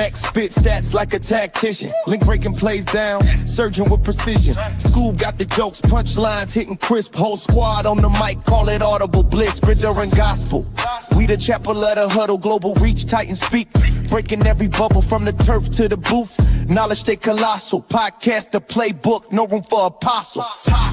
Max spit stats like a tactician. Link breaking plays down, surging with precision. School got the jokes, punchlines hitting crisp. Whole squad on the mic, call it audible bliss. Gritter and gospel. We the chapel of the huddle, global reach, Titan speak. Breaking every bubble from the turf to the booth. Knowledge stay colossal. Podcast the playbook, no room for apostle.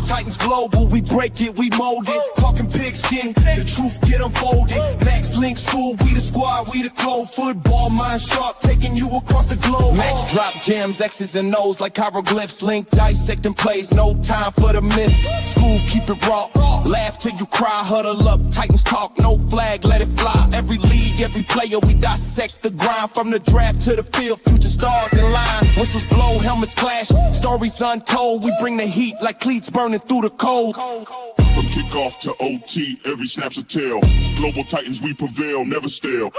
Titans global, we break it, we mold it. Talking pigskin, the truth get unfolded. Max Link School, we the squad, we the code. Football mind sharp, taking you across the globe. Max drop gems, X's and O's like hieroglyphs. Link dissecting plays, no time for the myth. School keep it raw, laugh till you cry. Huddle up, Titans talk, no flag, let it fly. Every league, every player, we dissect the grind. From the draft to the field, future stars in line. Whistles blow, helmets clash, stories untold. We bring the heat like cleats burning through the cold. From kickoff to OT, every snap's a tale. Global Titans, we prevail, never stale.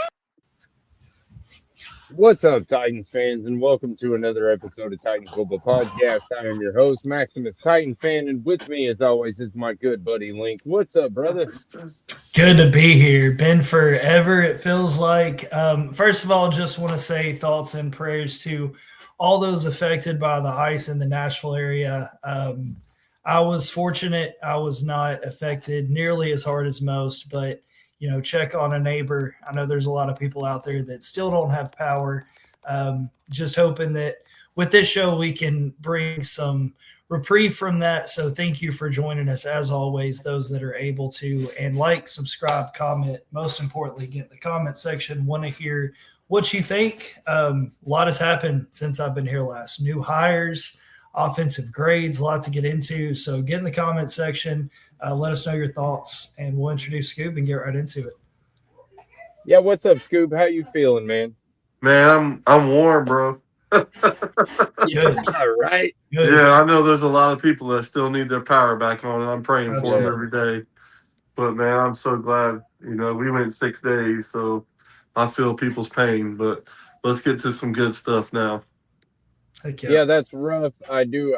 What's up, Titans fans, and welcome to another episode of Titans Global Podcast. I am your host, Maximus Titan Fan, and with me, as always, is my good buddy Link. What's up, brother? Good to be here. Been forever, it feels like. First of all, just want to say thoughts and prayers to all those affected by the ice in the Nashville area. I was fortunate. I was not affected nearly as hard as most, but check on a neighbor. I know there's a lot of people out there that still don't have power. Just hoping that with this show, we can bring some reprieve from that. So thank you for joining us as always, those that are able to, and subscribe, comment, most importantly, get in the comment section. Want to hear what you think. A lot has happened since I've been here last. New hires, offensive grades, a lot to get into. So get in the comment section. Let us know your thoughts, and we'll introduce Scoop and get right into it. Yeah, what's up, Scoop? How you feeling, man? Man, I'm warm, bro. Good. All right. Good. Yeah, I know there's a lot of people that still need their power back on, and I'm praying for them every day. But, man, I'm so glad. We went 6 days, so I feel people's pain. But let's get to some good stuff now. Yeah, that's rough. I do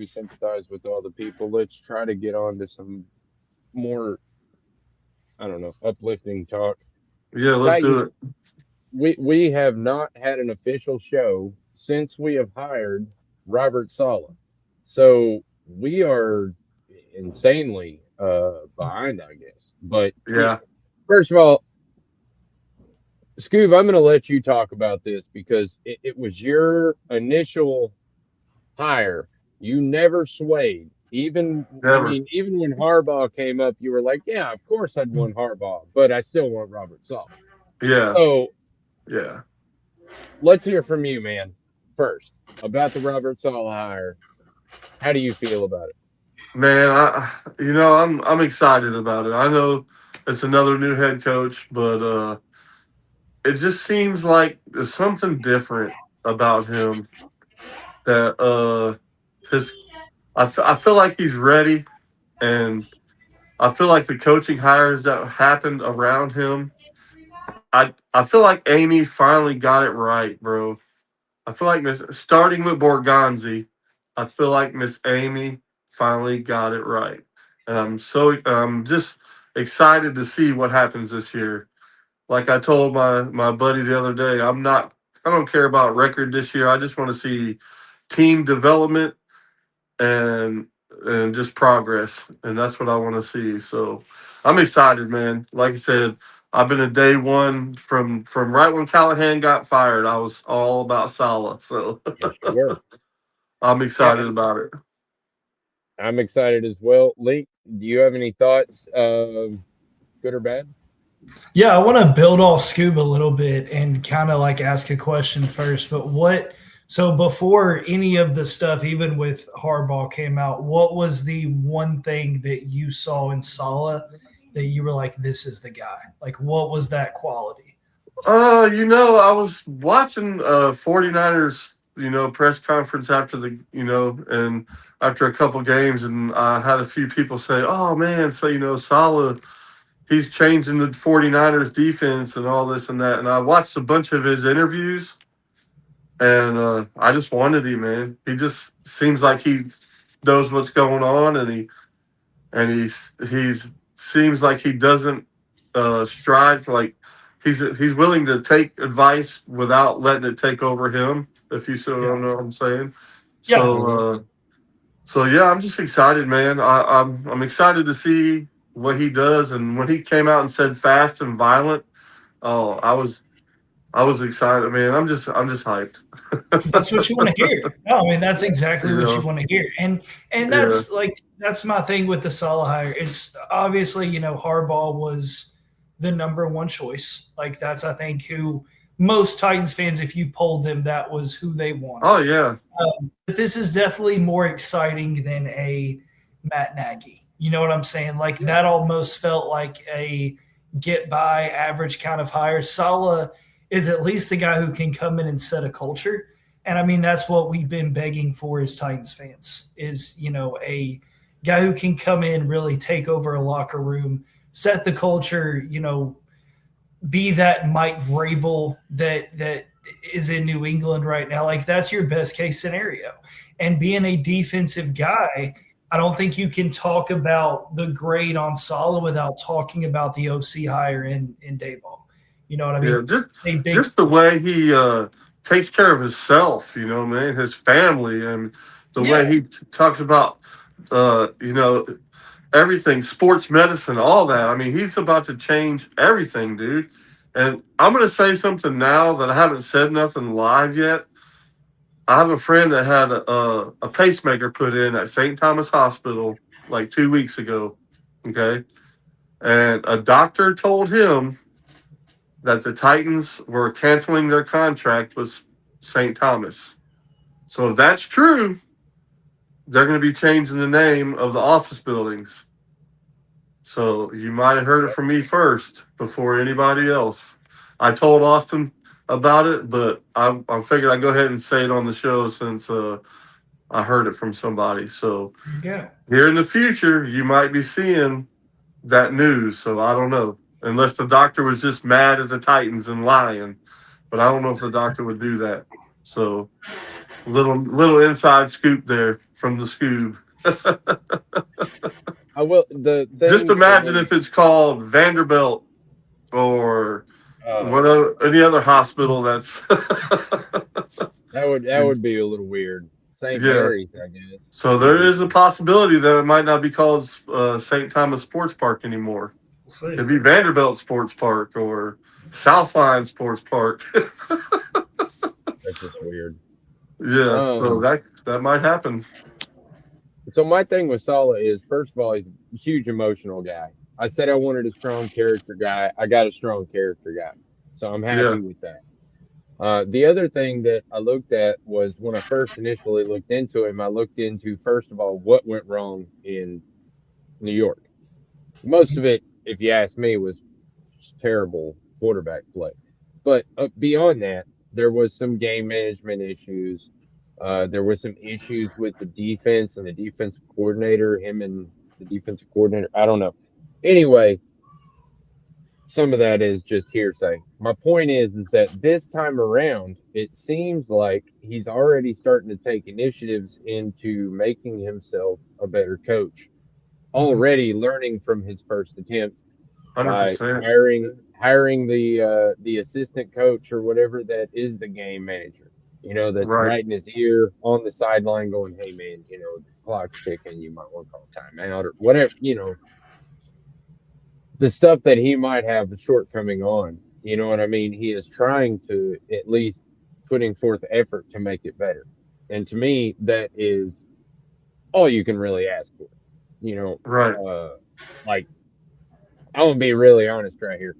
sympathize with all the people. Let's try to get on to some more, uplifting talk. Yeah, let's do it. We have not had an official show since we have hired Robert Saleh. So we are insanely behind, I guess. But yeah, first of all, Scoob, I'm going to let you talk about this because it was your initial hire. You never swayed. Even when Harbaugh came up, you were like, yeah, of course I'd want Harbaugh, but I still want Robert Saleh. Yeah. So, yeah. Let's hear from you, man, first, about the Robert Saleh hire. How do you feel about it? Man, I'm excited about it. I know it's another new head coach, but it just seems like there's something different about him that I feel like he's ready, and I feel like the coaching hires that happened around him, I feel like Amy finally got it right, bro. I feel like starting with Borgonzi, I feel like Miss Amy finally got it right. And I'm just excited to see what happens this year. Like I told my buddy the other day, I don't care about record this year. I just want to see team development and just progress, and that's what I want to see. So I'm excited, man. Like I said, I've been a day one from right when Callahan got fired. I was all about Saleh, so I'm excited about it. I'm excited as well. Link, do you have any thoughts, good or bad? Yeah, I want to build off Scoob a little bit and kind of ask a question first. But so before any of the stuff, even with Harbaugh came out, what was the one thing that you saw in Saleh that you were like, this is the guy? What was that quality? I was watching 49ers, press conference after and after a couple games, and I had a few people say, oh, man, so, Saleh, he's changing the 49ers defense and all this and that. And I watched a bunch of his interviews, and I just wanted him, man. He just seems like he knows what's going on, and he seems like he doesn't strive for he's willing to take advice without letting it take over him. If you sort of know what I'm saying. Yeah. So yeah, I'm just excited, man. I'm excited to see what he does. And when he came out and said fast and violent, oh, I was excited, man. I'm just hyped. That's what you want to hear. No, I mean that's exactly what you Yeah. want to hear. And Yeah. that's my thing with the Saleh hire. It's obviously, Harbaugh was the number one choice. Like that's I think who most Titans fans, if you polled them, that was who they wanted. Oh yeah. But this is definitely more exciting than a Matt Nagy. You know what I'm saying? Like that almost felt like a get by average kind of hire. Saleh is at least the guy who can come in and set a culture. And I mean, that's what we've been begging for as Titans fans is, a guy who can come in, really take over a locker room, set the culture, be that Mike Vrabel that is in New England right now. Like that's your best case scenario. And being a defensive guy, I don't think you can talk about the grade on Saleh without talking about the OC hire in Daboll. You know what I mean? Yeah, just the way he takes care of himself, man, his family, and the way he talks about, everything, sports medicine, all that. I mean, he's about to change everything, dude. And I'm going to say something now that I haven't said nothing live yet. I have a friend that had a pacemaker put in at St. Thomas Hospital like 2 weeks ago. Okay. And a doctor told him that the Titans were canceling their contract with St. Thomas. So if that's true, they're going to be changing the name of the office buildings. So you might have heard it from me first before anybody else. I told Austin about it, but I figured I'd go ahead and say it on the show since I heard it from somebody. So here in the future, you might be seeing that news. So I don't know. Unless the doctor was just mad at the Titans and lying. But I don't know if the doctor would do that. So little inside scoop there from the Scoob. I will. Just imagine if it's called Vanderbilt or any other hospital that's that would be a little weird. St. Mary's, I guess. So there is a possibility that it might not be called St. Thomas Sports Park anymore. We'll It'd be Vanderbilt Sports Park or Southline Sports Park. That's just weird. Yeah, so that might happen. So my thing with Saleh is, first of all, he's a huge emotional guy. I said I wanted a strong character guy. I got a strong character guy. So I'm happy with that. The other thing that I looked at was when I first initially looked into him, I looked into, first of all, what went wrong in New York. Most of it, if you ask me, was just terrible quarterback play. But beyond that, there was some game management issues. There were some issues with the defense and the defensive coordinator, him and the defensive coordinator. I don't know. Anyway, some of that is just hearsay. My point is that this time around, it seems like he's already starting to take initiatives into making himself a better coach. Already learning from his first attempt 100%. by hiring the assistant coach or whatever that is the game manager. That's right in his ear on the sideline going, hey, man, the clock's ticking. You might want to call timeout or whatever, the stuff that he might have a shortcoming on. You know what I mean? He is trying to at least putting forth effort to make it better. And to me, that is all you can really ask for. Right. Like, I'm going to be really honest right here.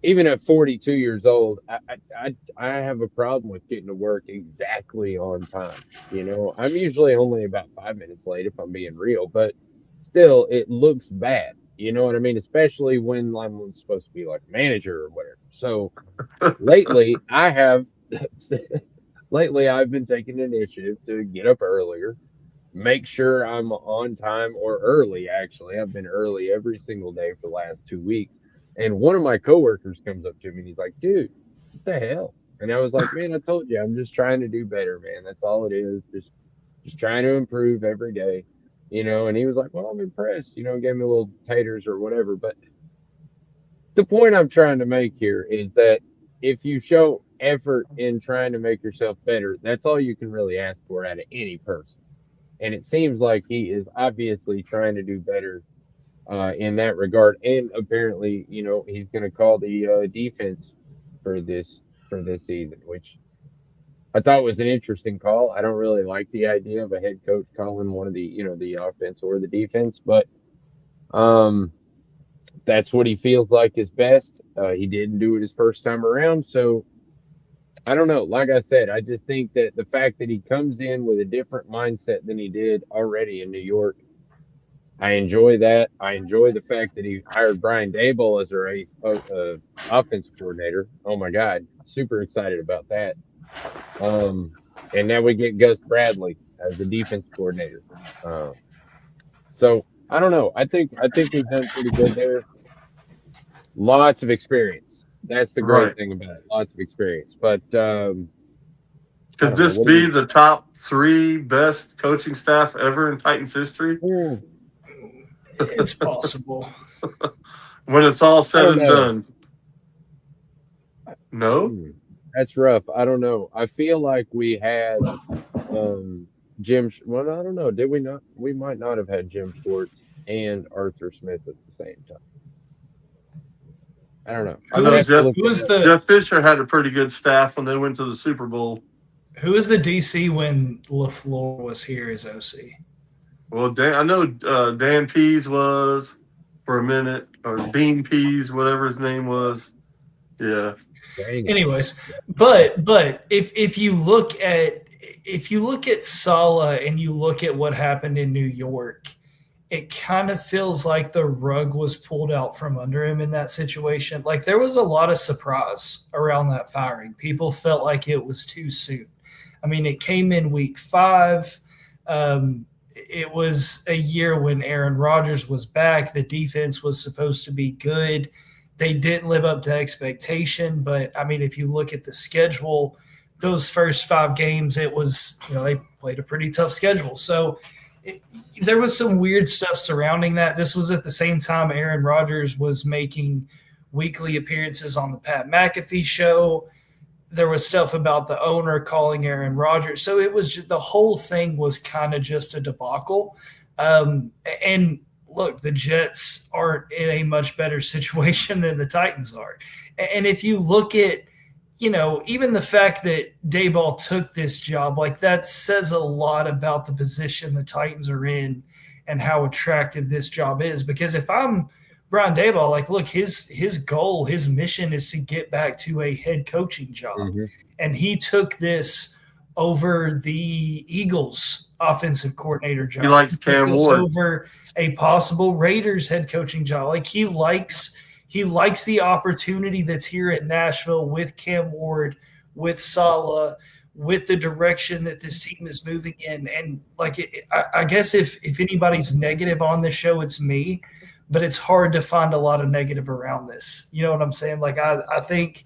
Even at 42 years old, I have a problem with getting to work exactly on time. I'm usually only about 5 minutes late if I'm being real, but still, it looks bad. You know what I mean? Especially when I'm supposed to be like a manager or whatever. So lately, I've been taking initiative to get up earlier, make sure I'm on time or early. Actually, I've been early every single day for the last 2 weeks. And one of my coworkers comes up to me and he's like, dude, what the hell? And I was like, man, I told you, I'm just trying to do better, man. That's all it is. Just trying to improve every day, and he was like, well, I'm impressed, gave me a little taters or whatever. But the point I'm trying to make here is that if you show effort in trying to make yourself better, that's all you can really ask for out of any person. And it seems like he is obviously trying to do better in that regard. And apparently, he's going to call the defense for this season, which I thought was an interesting call. I don't really like the idea of a head coach calling one of the offense or the defense, but um, that's what he feels like is best. He didn't do it his first time around, so I don't know. Like I said, I just think that the fact that he comes in with a different mindset than he did already in New York, I enjoy that. I enjoy the fact that he hired Brian Daboll as our offensive coordinator. Oh my God, super excited about that. And now we get Gus Bradley as the defense coordinator. So I don't know. I think we've done pretty good there. Lots of experience. That's the great Right. thing about it. Lots of experience. But I Could don't know. this What do be you? the top 3 best coaching staff ever in Titans history? It's possible. When it's all I said don't and know. done. No? That's rough. I don't know. I feel like we had Jim. Well, I don't know. Did we not? We might not have had Jim Schwartz and Arthur Smith at the same time. I don't know. I know Jeff Fisher had a pretty good staff when they went to the Super Bowl. Who was the DC when LaFleur was here as OC? Well, I know Dan Pease was for a minute, or Dean Pease, whatever his name was. Yeah. Anyways, but if you look at Saleh and you look at what happened in New York, it kind of feels like the rug was pulled out from under him in that situation. Like there was a lot of surprise around that firing. People felt like it was too soon. I mean, it came in week 5. It was a year when Aaron Rodgers was back. The defense was supposed to be good. They didn't live up to expectation. But, I mean, if you look at the schedule, those first 5 games, it was, they played a pretty tough schedule. So there was some weird stuff surrounding that. This was at the same time Aaron Rodgers was making weekly appearances on the Pat McAfee show. There was stuff about the owner calling Aaron Rodgers. So it was just, the whole thing was kind of just a debacle. And look, the Jets aren't in a much better situation than the Titans are. And if you look at, even the fact that Daboll took this job, like that says a lot about the position the Titans are in and how attractive this job is. Because if I'm Brian Daboll, like, look, his goal, his mission is to get back to a head coaching job. Mm-hmm. And he took this over the Eagles offensive coordinator job. He likes Cam Ward. Over a possible Raiders head coaching job. Like he likes the opportunity that's here at Nashville with Cam Ward, with Saleh, with the direction that this team is moving in. And like, I guess if anybody's negative on this show, it's me. But it's hard to find a lot of negative around this. You know what I'm saying? Like, I think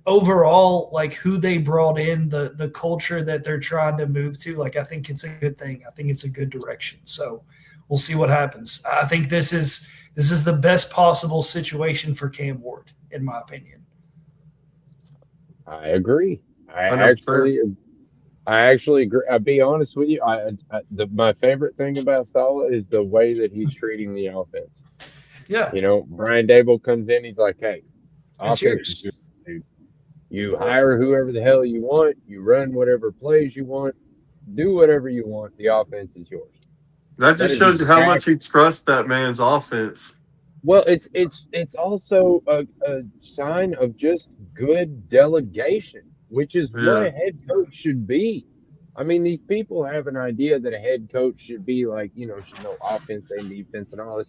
overall, like who they brought in, the culture that they're trying to move to, like, I think it's a good thing. I think it's a good direction. So we'll see what happens. I think this is the best possible situation for Cam Ward, in my opinion. I agree. I actually agree. I'll be honest with you. My favorite thing about Saleh is the way that he's treating the offense. Yeah. Brian Daboll comes in. He's like, hey, it's yours. Dude. You hire whoever the hell you want. You run whatever plays you want. Do whatever you want. The offense is yours. That just shows you how much he trusts that man's offense. Well, it's also a sign of just good delegation, which is what a head coach should be. I mean, these people have an idea that a head coach should be like, should know offense and defense and all this.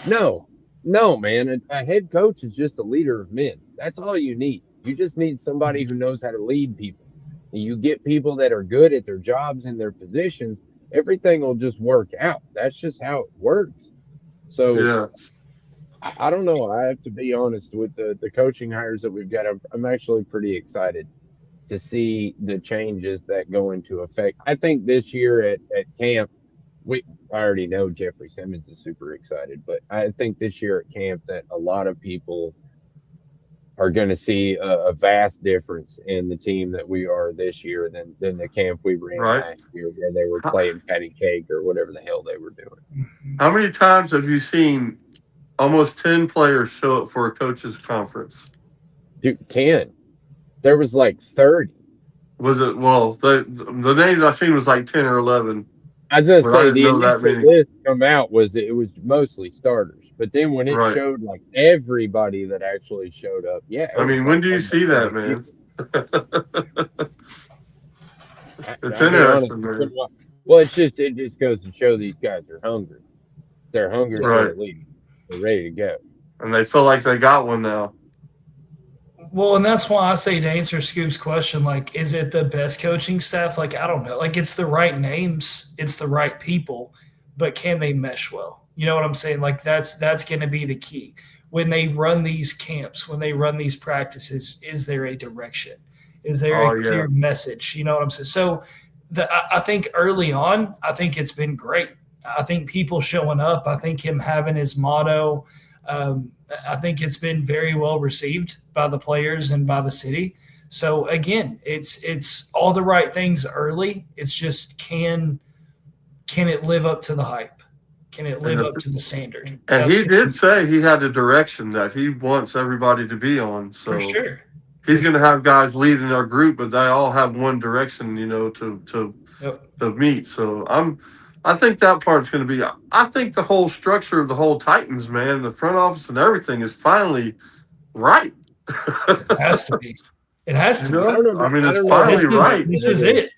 No, man. A head coach is just a leader of men. That's all you need. You just need somebody who knows how to lead people. And you get people that are good at their jobs and their positions, everything will just work out. That's just how it works. So I don't know. I have to be honest with the coaching hires that we've got. I'm actually pretty excited to see the changes that go into effect. I think this year at camp, I already know Jeffrey Simmons is super excited, but I think this year at camp that a lot of people are going to see a vast difference in the team that we are this year than the camp we ran right? last year where they were How, playing patty cake or whatever the hell they were doing. how many times have you seen almost 10 players show up for a coach's conference? Dude, 10. There was like 30. Was it, well, the names I seen was like 10 or 11, I was gonna but I say didn't the know that initial many. list come out it was mostly starters, but then when it Right. showed like everybody that actually showed up, yeah, I it was mean, like when do you almost see that, 30 man? people. It's I'll be honest interesting, with you. man. Well, it just goes to show these guys are hungry. They're hungry for Right. a lead. They're ready to go. And they feel like they got one now. Well, and that's why I say to answer Scoop's question, like, is it the best coaching staff? Like, I don't know. Like, it's the right names, it's the right people, but can they mesh well? You know what I'm saying? Like, that's going to be the key when they run these camps, when they run these practices. Is there a direction? Is there a Oh, yeah. clear message? You know what I'm saying? So, I think early on, I think it's been great. I think people showing up. I think him having his motto. I think it's been very well received by the players and by the city. So again, it's all the right things early. It's just can it live up to the hype? Can it live And, up to the standard? and That's he did say he had a direction that he wants everybody to be on. for So sure. he's going to have guys leading our group, but they all have one direction, to Yep. meet. So I think that part's going to be. I think the whole structure of the whole Titans, man, the front office and everything is finally right. It has to be. It has to be. I don't know. I mean, I it's don't know about finally you, right. This but is it.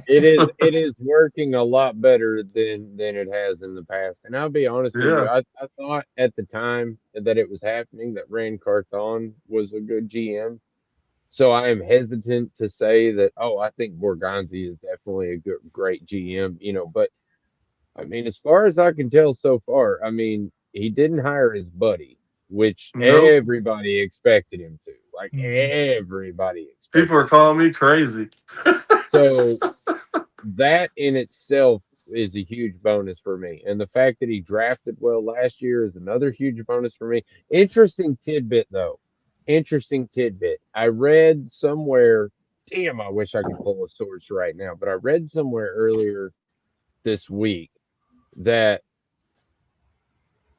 it is working a lot better than it has in the past. And I'll be honest with you, Yeah. I thought at the time that it was happening that Rand Carthon was a good GM. So I am hesitant to say that, oh, I think Borgonzi is definitely a great GM, but I mean, as far as I can tell so far, I mean, he didn't hire his buddy, which Nope. everybody expected him to. Like Mhm. everybody People expected are calling me crazy. so that in itself is a huge bonus for me. And the fact that he drafted well last year is another huge bonus for me. Interesting tidbit, though. Interesting tidbit. I read somewhere, damn, I wish I could pull a source right now, but I read somewhere earlier this week that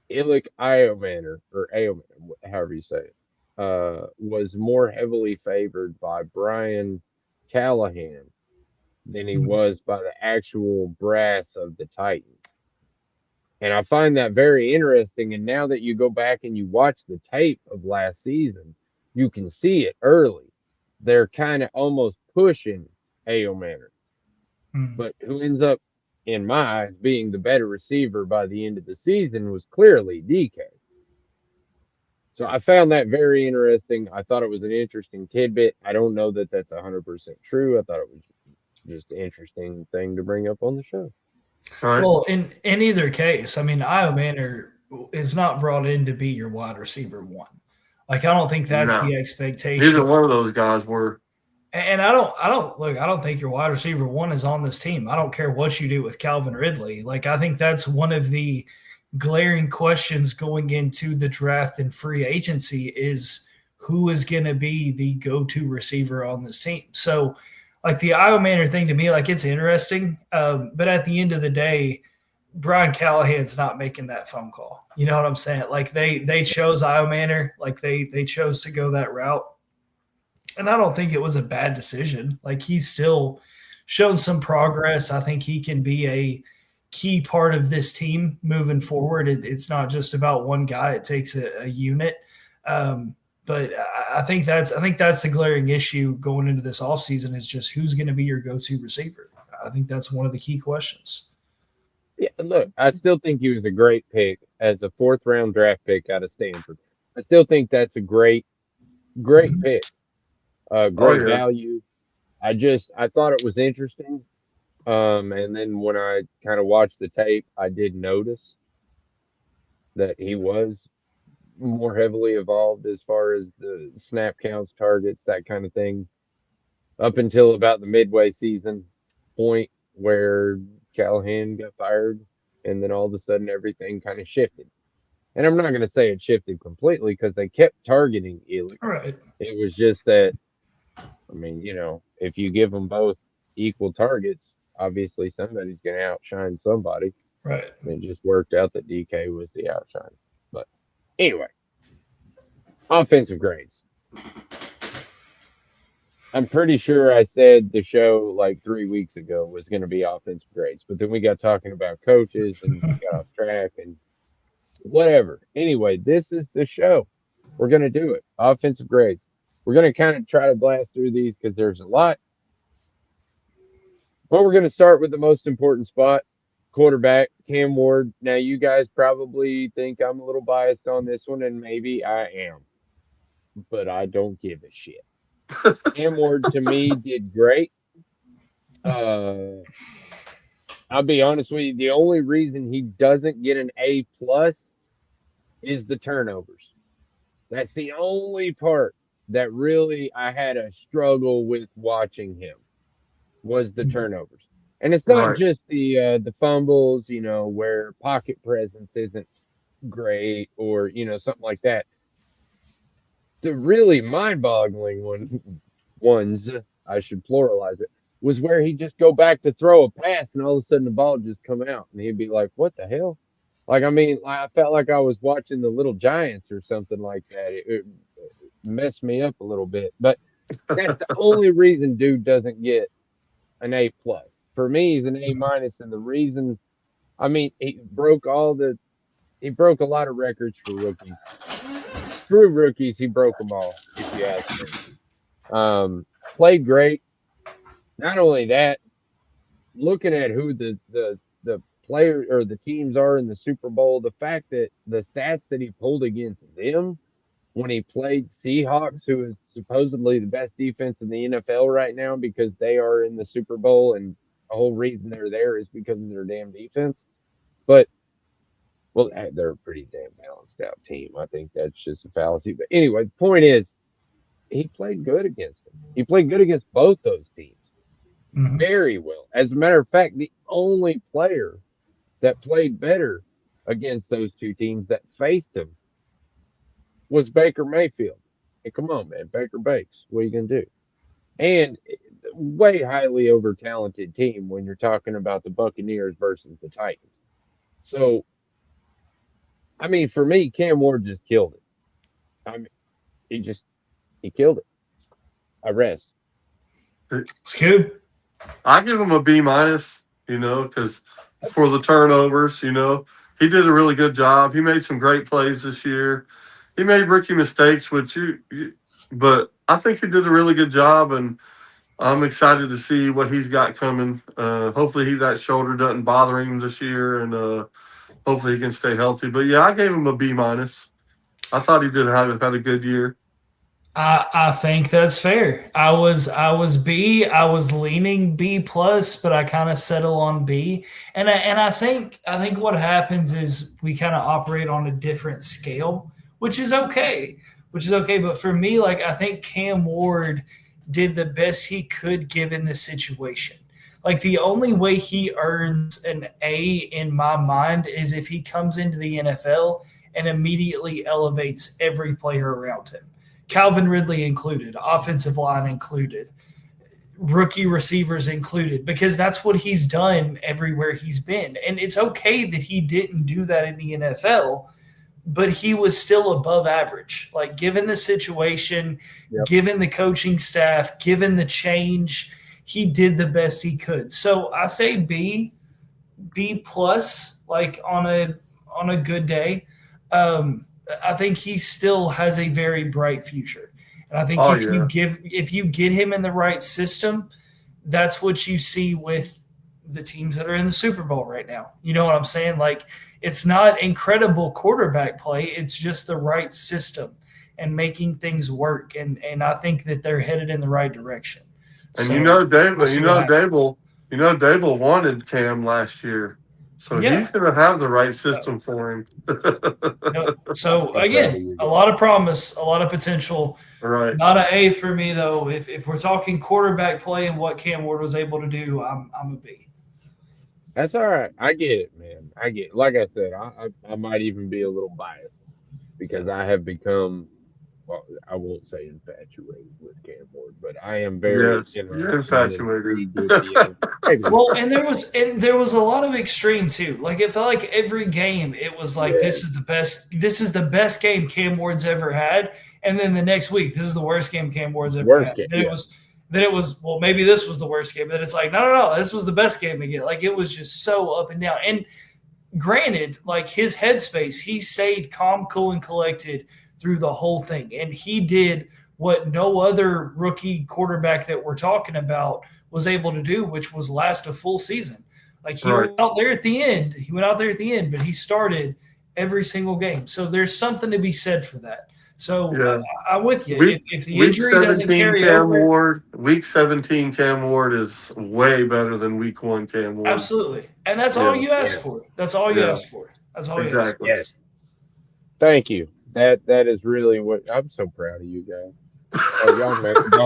Illich Iomanner, or Iomanner, however you say it, was more heavily favored by Brian Callahan than he was by the actual brass of the Titans. And I find that very interesting. And now that you go back and you watch the tape of last season, you can see it early. They're kind of almost pushing A.O. Manor. Mhm. But who ends up, in my eyes, being the better receiver by the end of the season was clearly DK. So I found that very interesting. I thought it was an interesting tidbit. I don't know that that's 100% true. I thought it was just an interesting thing to bring up on the show. Right. Well, in either case, I mean, Io Manor is not brought in to be your wide receiver one. Like, I don't think that's No. the Neither expectation. one of those guys were. And I don't think your wide receiver one is on this team. I don't care what you do with Calvin Ridley. Like, I think that's one of the glaring questions going into the draft and free agency is who is going to be the go-to receiver on this team. So, like the Iowa Manor thing to me, like it's interesting, but at the end of the day, Brian Callahan's not making that phone call. You know what I'm saying? Like they chose Iowa Manor, like they chose to go that route, and I don't think it was a bad decision. Like he's still shown some progress. I think he can be a key part of this team moving forward. It's not just about one guy; it takes a unit. But I think that's the glaring issue going into this offseason is just who's going to be your go-to receiver. I think that's one of the key questions. Yeah, look, I still think he was a great pick as a fourth round draft pick out of Stanford. I still think that's a great pick, Oh great yeah. value. I thought it was interesting. And then when I kind of watched the tape, I did notice that he was more heavily evolved as far as the snap counts, targets, that kind of thing, up until about the midway season point where Callahan got fired, and then all of a sudden everything kind of shifted. And I'm not going to say it shifted completely because they kept targeting Ely. All right. It was just that, I mean, if you give them both equal targets, obviously somebody's going to outshine somebody. Right. And it just worked out that DK was the outshine. But anyway, offensive grades. I'm pretty sure I said the show like 3 weeks ago was going to be offensive grades, but then we got talking about coaches and we got off track and whatever. Anyway, this is the show. We're going to do it. Offensive grades. We're going to kind of try to blast through these because there's a lot. But we're going to start with the most important spot, quarterback, Cam Ward. Now, you guys probably think I'm a little biased on this one, and maybe I am. But I don't give a shit. Cam Ward, to me, did great. I'll be honest with you. The only reason he doesn't get an A+ is the turnovers. That's the only part that really I had a struggle with watching him was the turnovers. And it's not just the fumbles, where pocket presence isn't great or, something like that. The really mind-boggling ones, I should pluralize it, was where he'd just go back to throw a pass and all of a sudden the ball would just come out and he'd be like, what the hell? Like, I mean, I felt like I was watching the Little Giants or something like that. It messed me up a little bit. But that's the only reason dude doesn't get an A+. For me, he's an A-. And the reason, I mean, he broke a lot of records for rookies. Screw rookies, he broke them all, if you ask me. Played great. Not only that, looking at who the player or the teams are in the Super Bowl, the fact that the stats that he pulled against them when he played Seahawks, who is supposedly the best defense in the NFL right now because they are in the Super Bowl, and the whole reason they're there is because of their damn defense. But, well, they're a pretty damn balanced out team. I think that's just a fallacy. But anyway, the point is, he played good against them. He played good against both those teams. Mm-hmm. Very well. As a matter of fact, the only player that played better against those two teams that faced him was Baker Mayfield. Hey, come on, man. Baker Bakes. What are you going to do? And way highly over-talented team when you're talking about the Buccaneers versus the Titans. So, I mean, for me, Cam Ward just killed it. I mean, he killed it. I rest. It's good. I give him a B-, because for the turnovers, he did a really good job. He made some great plays this year. He made rookie mistakes, but I think he did a really good job, and I'm excited to see what he's got coming. Hopefully that shoulder doesn't bother him this year, and hopefully he can stay healthy. But, yeah, I gave him a B-. I thought he had a good year. I think that's fair. I was B. I was leaning B+, but I kind of settle on B. And I think what happens is we kind of operate on a different scale, which is okay. But for me, like, I think Cam Ward did the best he could given the situation. Like, the only way he earns an A in my mind is if he comes into the NFL and immediately elevates every player around him. Calvin Ridley included, offensive line included, rookie receivers included, because that's what he's done everywhere he's been. And it's okay that he didn't do that in the NFL, but he was still above average. Like, given the situation, given the coaching staff, given the change, he did the best he could. So I say B+, like on a good day. I think he still has a very bright future. And I think if you get him in the right system, that's what you see with the teams that are in the Super Bowl right now. You know what I'm saying? Like, it's not incredible quarterback play. It's just the right system and making things work. And I think that they're headed in the right direction. And so, Daboll wanted Cam last year. So he's going to have the right system for him. So, again, a lot of promise, a lot of potential. Right. Not an A for me, though. If we're talking quarterback play and what Cam Ward was able to do, I'm a B. That's all right. I get it, man. I get it. Like I said, I might even be a little biased because I have become, well, I won't say infatuated with Cam Ward, but I am very Yes, you're interested and infatuated. intrigued with the maybe a Well, little. and there was a lot of extreme too. Like it felt like every game it was like Yeah, this is the best game Cam Ward's ever had, and then the next week this is the worst game Cam Ward's ever worst had. game. Then Yeah, it was well maybe this was the worst game. Then it's like no this was the best game again. Like it was just so up and down. And granted, like his headspace, he stayed calm, cool, and collected through the whole thing. And he did what no other rookie quarterback that we're talking about was able to do, which was last a full season. Like he Right. went out there at the end. He went out there at the end, but he started every single game. So there's something to be said for that. So Yeah. I'm with you. Week, If the week injury doesn't 17 carry Cam over, Ward. Week 17 Cam Ward is way better than week 1 Cam Ward. absolutely. And that's all Yeah. you ask for. That's all you Yeah. ask for. That's all you ask for. Exactly. yes. Thank you. That is really what I'm so proud of you guys. Y'all, man, the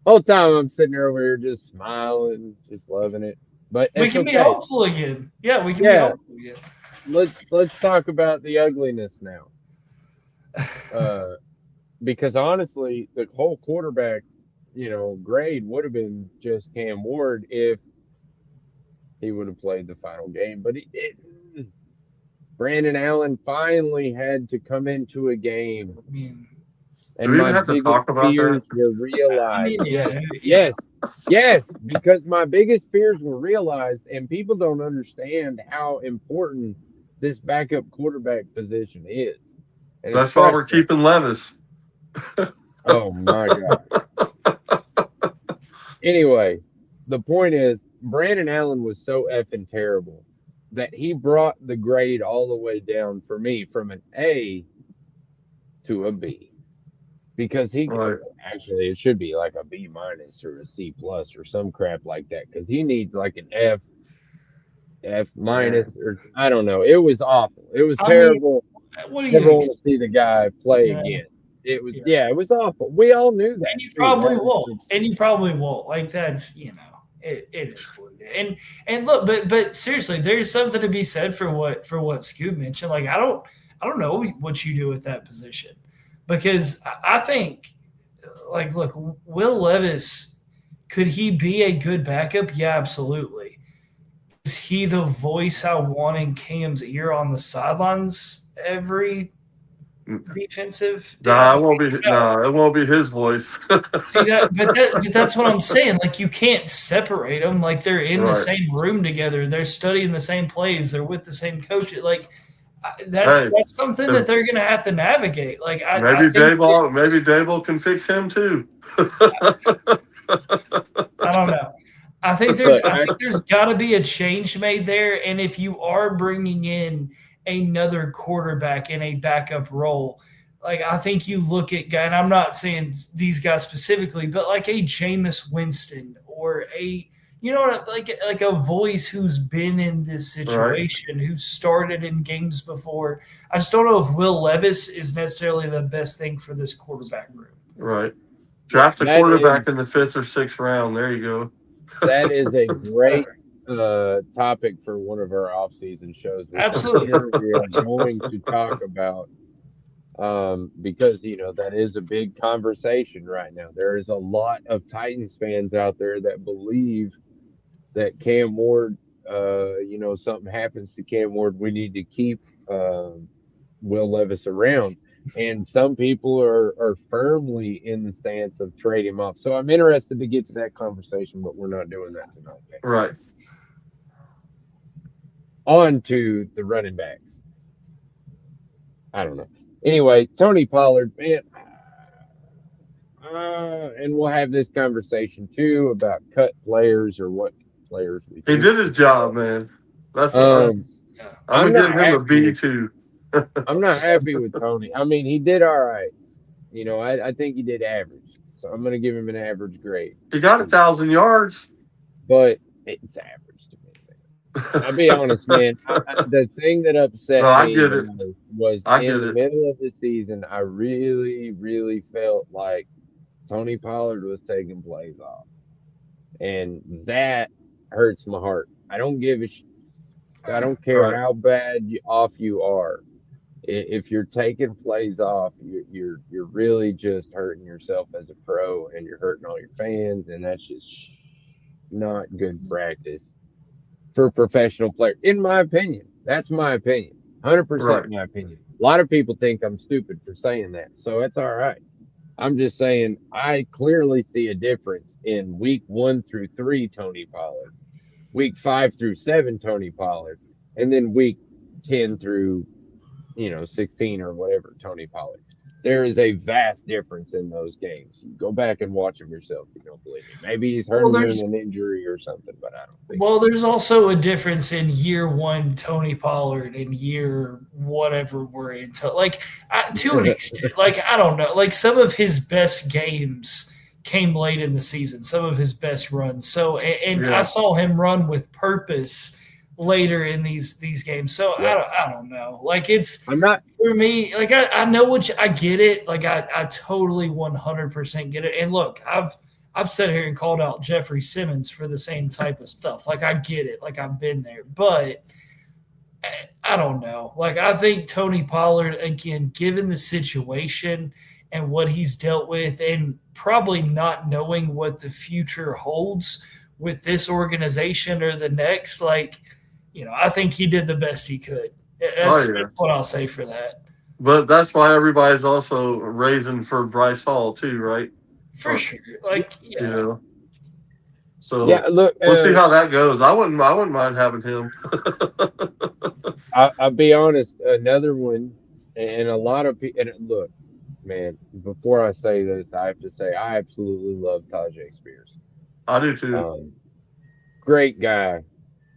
whole time I'm sitting there over here just smiling, just loving it. But We it's can be okay. hopeful again. Yeah, we can be Yeah. hopeful again. Let's talk about the ugliness now. Because honestly, the whole quarterback, grade would have been just Cam Ward if he would have played the final game. But he didn't. Brandon Allen finally had to come into a game, I mean, and Do we even my have to biggest talk about fears that? were realized. yeah. Yes, because my biggest fears were realized, and people don't understand how important this backup quarterback position is. And That's it's why we're frustrating. keeping Levis. Oh my God. Anyway, the point is, Brandon Allen was so effing terrible that he brought the grade all the way down for me from an A to a B. Because Right. actually, it should be like a B minus or a C plus or some crap like that. Because he needs like an F minus, or I don't know. It was awful. It was I mean, terrible. what do you Never want to expect? see the guy play Yeah. again. It was Yeah. it was awful. We all knew that. And you too. probably That was won't. And you probably won't. Like that's it is what it is. And look, but seriously, there's something to be said for what Scoop mentioned. Like I don't know what you do with that position. Because I think like look, Will Levis, could he be a good backup? Yeah, absolutely. Is he the voice I want in Cam's ear on the sidelines every defensive? Nah, it won't be. No, it won't be his voice. See that, but that's what I'm saying. Like you can't separate them. Like they're in the Right. same room together. They're studying the same plays. They're with the same coach. Like that's something that they're going to have to navigate. Like I think Maybe Daboll can fix him too. I don't know. I think there's got to be a change made there. And if you are bringing in another quarterback in a backup role, like I think you look at guy, and I'm not saying these guys specifically, but like a Jameis Winston or like a voice who's been in this situation, who started in games before. I just don't know if Will Levis is necessarily the best thing for this quarterback room. Right. Draft a quarterback in the 5th or 6th round. There you go. That is a great topic for one of our off-season shows. Absolutely. We are going to talk about because that is a big conversation right now. There is a lot of Titans fans out there that believe that Cam Ward, something happens to Cam Ward, we need to keep Will Levis around. And some people are firmly in the stance of trade him off. So I'm interested to get to that conversation, but we're not doing that tonight. Right. On to the running backs. I don't know. Anyway, Tony Pollard, man, and we'll have this conversation too about cut players or what players we. He did his job, man. That's I'm gonna give him a B too. I'm not happy with Tony. I mean, he did all right. I think he did average. So I'm going to give him an average grade. He got 1,000 yards. But it's average to me, man. I'll be honest, man. The thing that upset me was in the middle of the season, I really, really felt like Tony Pollard was taking plays off. And that hurts my heart I don't give a I don't care Right. how bad off you are. If you're taking plays off, you're really just hurting yourself as a pro, and you're hurting all your fans, and that's just not good practice for a professional player, in my opinion. That's my opinion. 100% Right. my opinion. A lot of people think I'm stupid for saying that, so that's all right. I'm just saying I clearly see a difference in week 1 through 3, Tony Pollard, week 5 through 7, Tony Pollard, and then week 10 through 16 or whatever, Tony Pollard. There is a vast difference in those games. You go back and watch them yourself if you don't believe me. Maybe he's Well, hurting in an injury or something, but I don't think Well, so. there's also a difference in year one Tony Pollard and year whatever we're into. Like to an extent, like I don't know, like some of his best games came late in the season, some of his best runs. So, and I Yeah. saw him run with purpose later in these games. So Yep. I don't know. Like it's I'm not. for me. Like I know I get it. Like I totally 100% get it. And look, I've sat here and called out Jeffrey Simmons for the same type of stuff. Like I get it. Like I've been there, but I don't know. Like I think Tony Pollard, again, given the situation and what he's dealt with, and probably not knowing what the future holds with this organization or the next, I think he did the best he could. That's Oh, yeah. what I'll say for that. But that's why everybody's also raising for Bryce Hall too, right? For sure. Like, yeah. You know. So Yeah, look. we'll see how that goes. I wouldn't mind having him. I'll be honest. Another one, and a lot of people. And look, man. Before I say this, I have to say I absolutely love Tajay Spears. I do too. Great guy,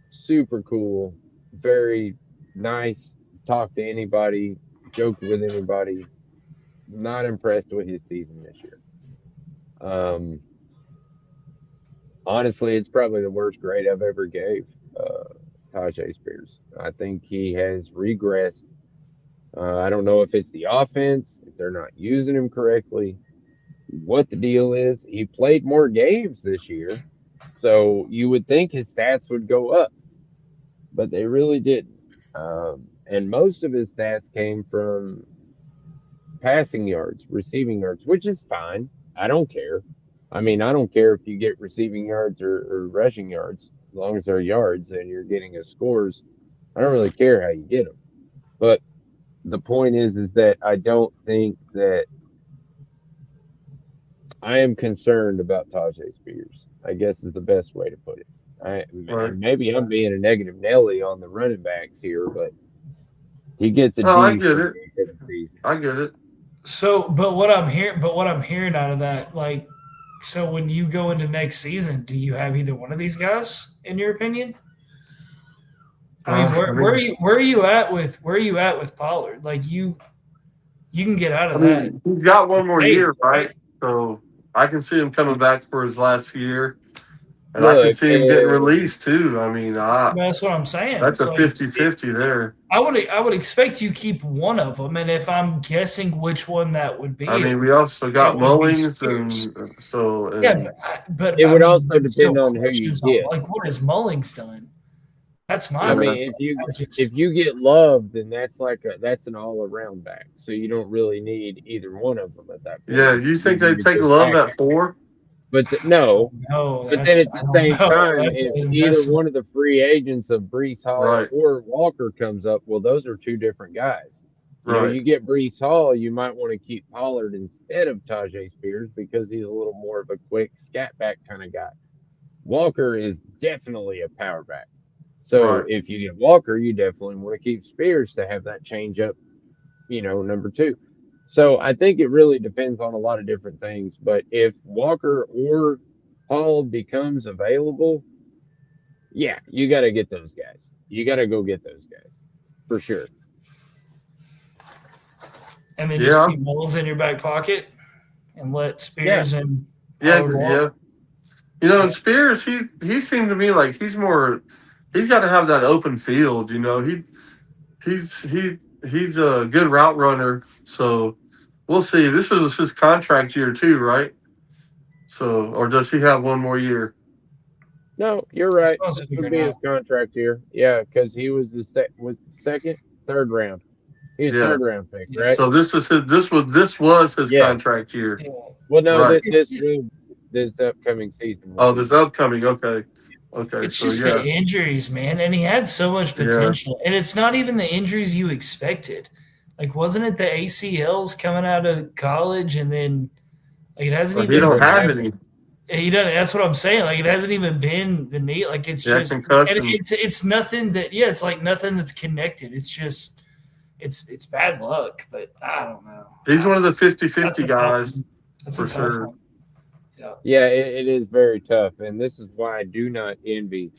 super cool, very nice. Talk to anybody, joke with anybody. Not impressed with his season this year. Honestly, it's probably the worst grade I've ever gave Tajay Spears. I think he has regressed. I don't know if it's the offense, if they're not using him correctly, what the deal is. He played more games this year, so you would think his stats would go up, but they really didn't. And most of his stats came from passing yards, receiving yards, which is fine. I don't care. I mean, I don't care if you get receiving yards or rushing yards, as long as they're yards and you're getting a scores. I don't really care how you get them. But the point is that I don't think that I am concerned about Tajay Spears, I guess is the best way to put it. Right. Maybe I'm being a negative Nelly on the running backs here, but he gets a D. I get it. I get it. So, but what I'm hearing out of that, like, so when you go into next season, do you have either one of these guys in your opinion? I mean, where are you at with Pollard? Like you can get out of that. He's got one more year, right? So I can see him coming back for his last year. And I can see him getting released too. I mean, that's what I'm saying. That's a 50-50 there. I would expect you keep one of them, and if I'm guessing which one that would be, I mean, we also got Mullings, and so but it would also depend on who you get. Like, what has Mullings done? That's my. I mean, if you get Love, then that's an all around back. So you don't really need either one of them at that point. Yeah, you think they'd take Love at 4? But no. But then at the same time, if either one of the free agents of Breece Hall or Walker comes up, well, those are two different guys. You know, you get Breece Hall, you might want to keep Pollard instead of Tajay Spears because he's a little more of a quick scat back kind of guy. Walker is definitely a power back. So if you get Walker, you definitely want to keep Spears to have that change up, number 2. So I think it really depends on a lot of different things. But if Walker or Hall becomes available, yeah, you got to get those guys. You got to go get those guys for sure. And then just keep Mullins in your back pocket and let Spears and Pollard walk. And Spears, he seemed to me like he's got to have that open field. He's a good route runner, so we'll see. This is his contract year too, right? So, or does he have one more year? No, you're right. supposed This to would figure be it his out. contract year. Yeah, because he was second, third round. He's Yeah. third round pick, Yeah. right? So this was his Yeah. contract year. Yeah. Well, no, Right. this upcoming season will Oh, be. this upcoming. Okay. Okay. It's So just yeah. the injuries, man, and he had so much Yeah. potential, and it's not even the injuries you expected. Like, wasn't it the ACLs coming out of college, and then like it hasn't But he It even don't couldn't have happen. any. he doesn't. That's what I'm saying. Like, it hasn't even been the knee. Like, it's Yeah, just and concussions. it's nothing that it's like nothing that's connected. It's just it's bad luck, but I don't know. He's one of the That's 50-50 a tough guys one. That's for a tough sure. one. Yeah. Yeah, it is very tough, and this is why I do not envy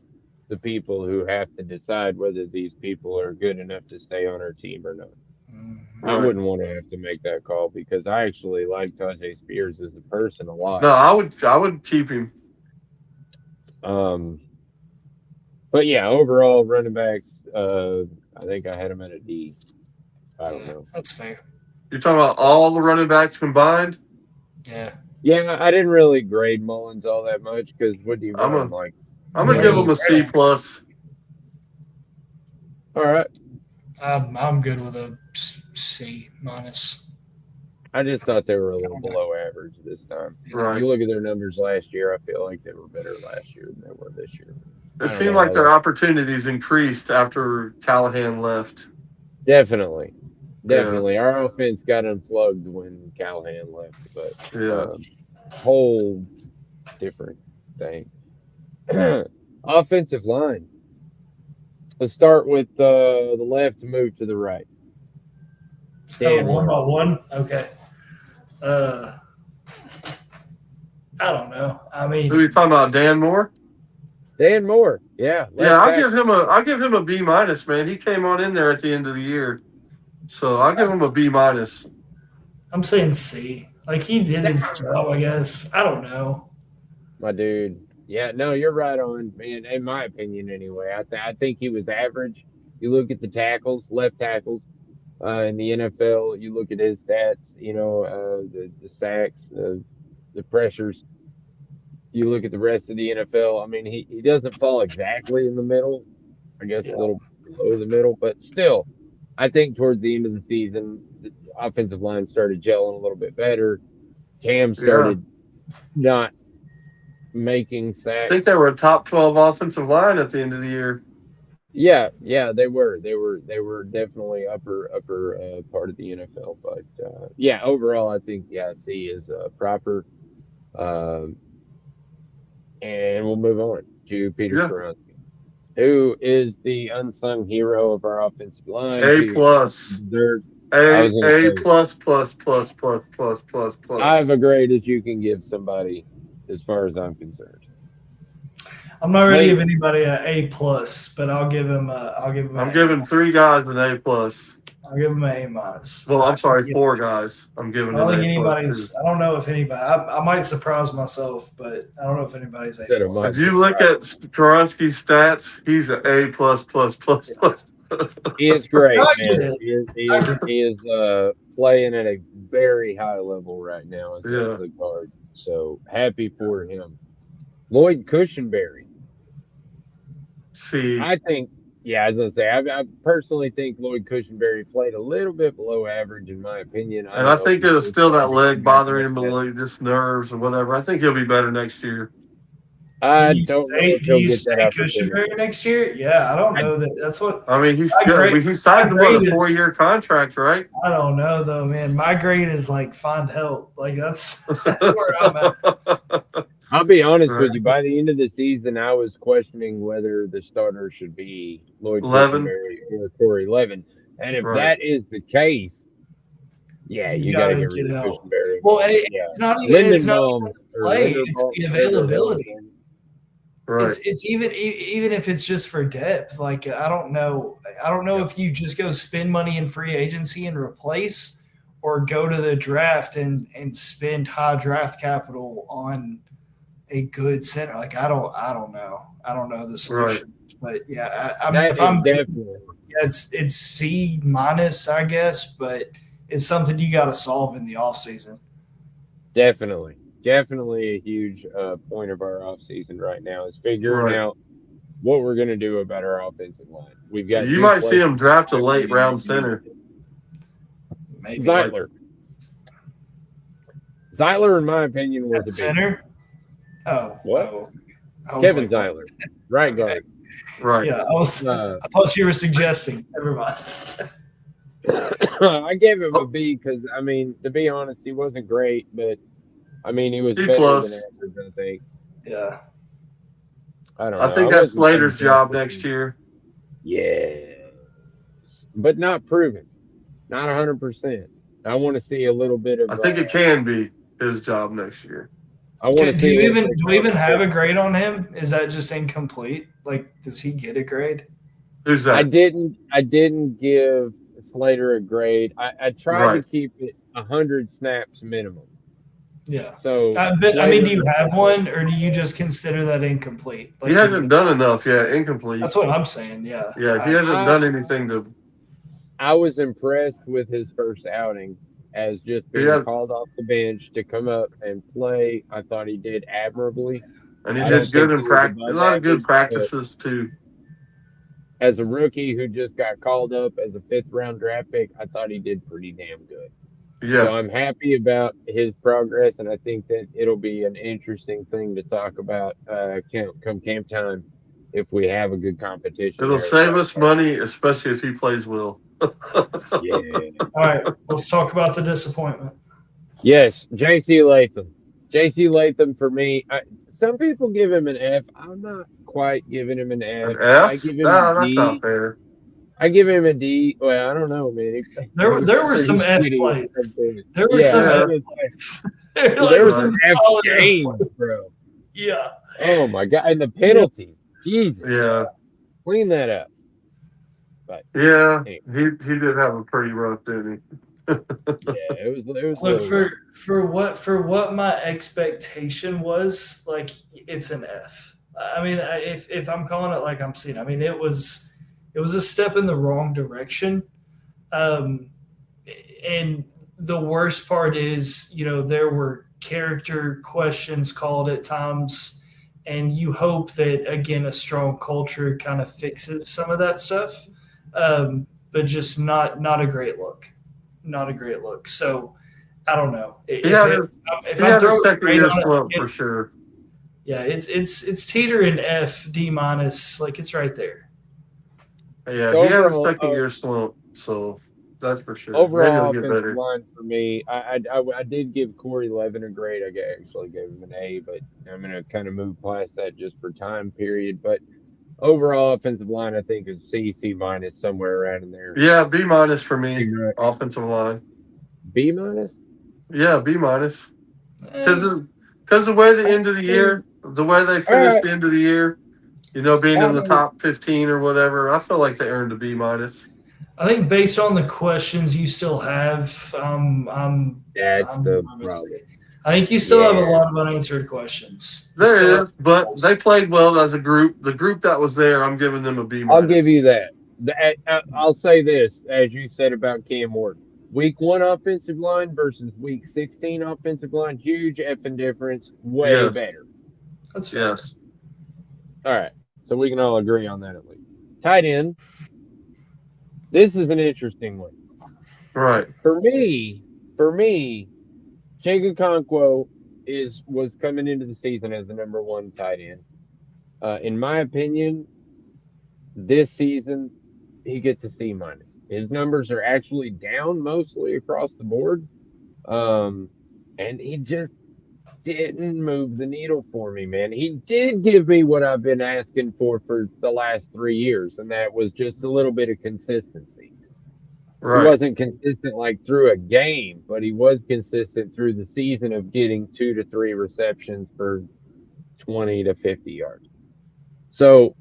the people who have to decide whether these people are good enough to stay on our team or not. I Right. wouldn't want to have to make that call because I actually like Tajay Spears as a person a lot. No, I would keep him. But yeah, overall running backs, I think I had him at a D. I don't know. That's fair. You're talking about all the running backs combined? Yeah. Yeah, I didn't really grade Mullins all that much because what do you I'm run a- like? I'm gonna Yeah, give him a C plus. All right. I'm good with a C minus. I just thought they were a little below average this time. Right. You look at their numbers last year, I feel like they were better last year than they were this year. It seemed like their opportunities increased after Callahan left. Definitely. Our offense got unplugged when Callahan left, but whole different thing. Offensive line. Let's start with the left and move to the right. Dan one by Moore. one. Okay. I don't know. I mean, Who are you talking about? Dan Moore? Dan Moore. Yeah. Yeah, I'll give him a B minus, man. He came on in there at the end of the year. So I'll give him a B minus. I'm saying C. Like, he did his job, I guess. I don't know. My dude. Yeah, no, you're right on, man. In my opinion, anyway, I think he was average. You look at the tackles, left tackles, in the NFL. You look at his stats. The sacks, the pressures. You look at the rest of the NFL. I mean, he doesn't fall exactly in the middle. I guess a little below the middle, but still, I think towards the end of the season, the offensive line started gelling a little bit better. Cam started not making sacks. I think they were a top 12 offensive line at the end of the year. Yeah, they were. They were definitely upper part of the NFL. But overall, I think C is proper. And we'll move on to Peter Skoronsky, who is the unsung hero of our offensive line. A plus. A plus. I have a grade as you can give somebody, as far as I'm concerned. I'm not ready to give anybody an A plus, but I'll give him. I'm giving 3 guys an A plus. I'll give him an A minus. Well, I'm sorry, 4 guys. I'm giving. I don't think anybody's. I don't know if anybody. I might surprise myself, but I don't know if anybody's A plus. If you look at Skoronsky's stats, he's an A plus. He is great, man. He is playing at a very high level right now as a guard. So happy for him. Lloyd Cushenberry. See, I think, I was gonna say, I personally think Lloyd Cushenberry played a little bit below average in my opinion. And I think it was still that leg bothering him, but just nerves or whatever. I think he'll be better next year. I don't know if he'll get that Cushenberry next year? Yeah, I don't know that. That's what. I mean, he signed a 4-year contract, right? I don't know though, man. My grade is like find help. Like that's where I'm at. I'll be honest with you. By the end of the season, I was questioning whether the starter should be Lloyd Cushenberry or Corey Levin. And if that is the case, you got to get rid of Cushenberry. Well, it's not even the play; it's the availability. Right. It's even if it's just for depth. Like I don't know if you just go spend money in free agency and replace, or go to the draft and spend high draft capital on a good center. Like I don't know. I don't know the solution. Right. But it's C minus, I guess, but it's something you got to solve in the off season. Definitely. definitely a huge point of our offseason right now is figuring Right. out what we're going to do about our offensive line. We've got You two might see places. him draft a late round center. Maybe Zeitler. Zeitler, in my opinion, was at a big center. Oh, What? oh, I was Kevin like, what? Zeitler, right Okay. guard. Right. Yeah, I thought you were suggesting. Never mind. I gave him a Oh, B because, I mean, to be honest, he wasn't great, but I mean, he was C better than plus. average, I think. Yeah. I don't I know. think I that's wasn't too Slater's impressed job with next him. year. Yes, but not proven, not 100%. I want to see a little bit of. I think it can be his job next year. I want to Do see a you little even bit do of we even have a competition. grade on him? Is that just incomplete? Like, does he get a grade? Who's I that? didn't. I didn't give Slater a grade. I tried to Right. keep it 100 snaps minimum. Yeah. So But I mean, Slater. do you have one, or do you just consider that incomplete? He Like, hasn't done enough yet. Incomplete. that's what I'm saying. Yeah. Yeah, he hasn't done anything to. I was impressed with his first outing as just He being had, called off the bench to come up and play. I thought he did admirably. and he I did don't good think in he was practice. A above lot of good average, but practices too. as a rookie who just got called up as a fifth round draft pick, I thought he did pretty damn good. So Yeah, I'm happy about his progress, and I think that it'll be an interesting thing to talk about come camp time if we have a good competition it'll there at save right us guard. money, especially if he plays well. Yeah. All right. Let's talk about the disappointment. Yes, J.C. Latham. J.C. Latham for me. Some people give him an F. I'm not quite giving him an F. An I F? give him a No, that's not D. fair. I give him a D. Well, I don't know, man. There were some Pretty F shitty at plays. some points. There were Yeah, some I F was, plays. There were there like were some some F solid F games, plays. bro. Yeah. Oh my god, and the penalties. Jesus, Yeah, clean that up. But yeah, anyway, he did have a pretty rough, didn't he? yeah, it was a Look, little rough. for what my expectation was, like, it's an F. I mean, if I'm calling it like I'm seeing, I mean, it was a step in the wrong direction. And the worst part is, there were character questions called at times, and you hope that, again, a strong culture kind of fixes some of that stuff. But just not a great look. Not a great look. So I don't know. He had a throwing a second grade year on it, slump for sure. yeah, it's teetering F, D minus, like it's right there. Yeah, So he had a overall, second year slump, so that's for sure. Maybe he'll overall get offensive better. line for me, I did give Corey Levin a grade. Actually gave him an A, but I'm gonna kind of move past that just for time period. But overall offensive line, I think is C minus somewhere around in there. Yeah, B minus for me. Right. Offensive line. B minus. Yeah, B minus. Eh, Because the way the end of the year, the way they All finished right, the end of the year, being I in the mean, top 15 or whatever, I feel like they earned a B minus. I think based on the questions you still have, that's the I'm problem. I think you still have a Yeah. lot of unanswered questions. There is, but they played well as a group. The group that was there, I'm giving them a B minus. I'll give you that. I'll say this, as you said about Cam Ward. Week 1 offensive line versus week 16 offensive line, huge effing difference, way Yes. better. That's fair. Yes. All right, so we can all agree on that at least. Tight end. This is an interesting one. Right. For me, Chingakonkwo was coming into the season as the number 1 tight end. In my opinion, this season he gets a C minus. His numbers are actually down mostly across the board, and he just didn't move the needle for me, man. He did give me what I've been asking for the last 3 years, and that was just a little bit of consistency. He Right. wasn't consistent like through a game, but he was consistent through the season of getting 2 to 3 receptions for 20 to 50 yards. So,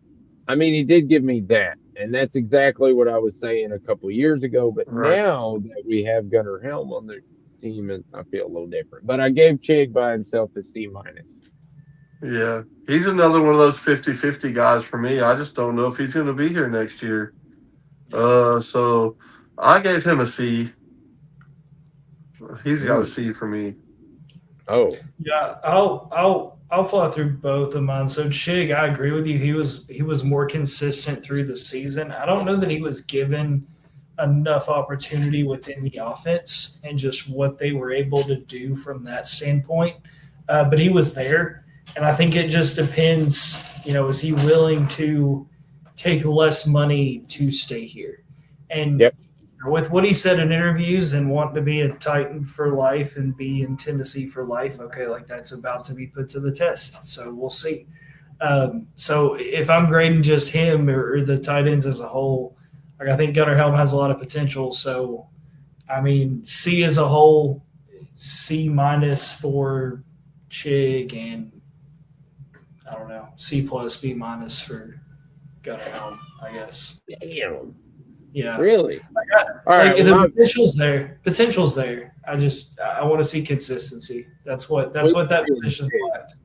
I mean, he did give me that, and that's exactly what I was saying a couple of years ago. But Right. now that we have Gunnar Helm on the team, I feel a little different. But I gave Chig by himself a C minus. Yeah. He's another one of those 50-50 guys for me. I just don't know if he's going to be here next year. So I gave him a C. He's got a C for me. Oh, Yeah, I'll fly through both of mine. So Chig, I agree with you. He was more consistent through the season. I don't know that he was given enough opportunity within the offense and just what they were able to do from that standpoint. But he was there, and I think it just depends. Is he willing to take less money to stay here? And yep. with what he said in interviews and wanting to be a Titan for life and be in Tennessee for life, okay, like that's about to be put to the test. So we'll see. So if I'm grading just him or the tight ends as a whole, like I think Gunnar Helm has a lot of potential. So, I mean, C as a whole, C minus for Chig, and I don't know, C plus, B minus for Gunnar Helm, I guess. Damn. Yeah. Really? All right. The potential's there. Potential's there. I want to see consistency. That's what that position lacked.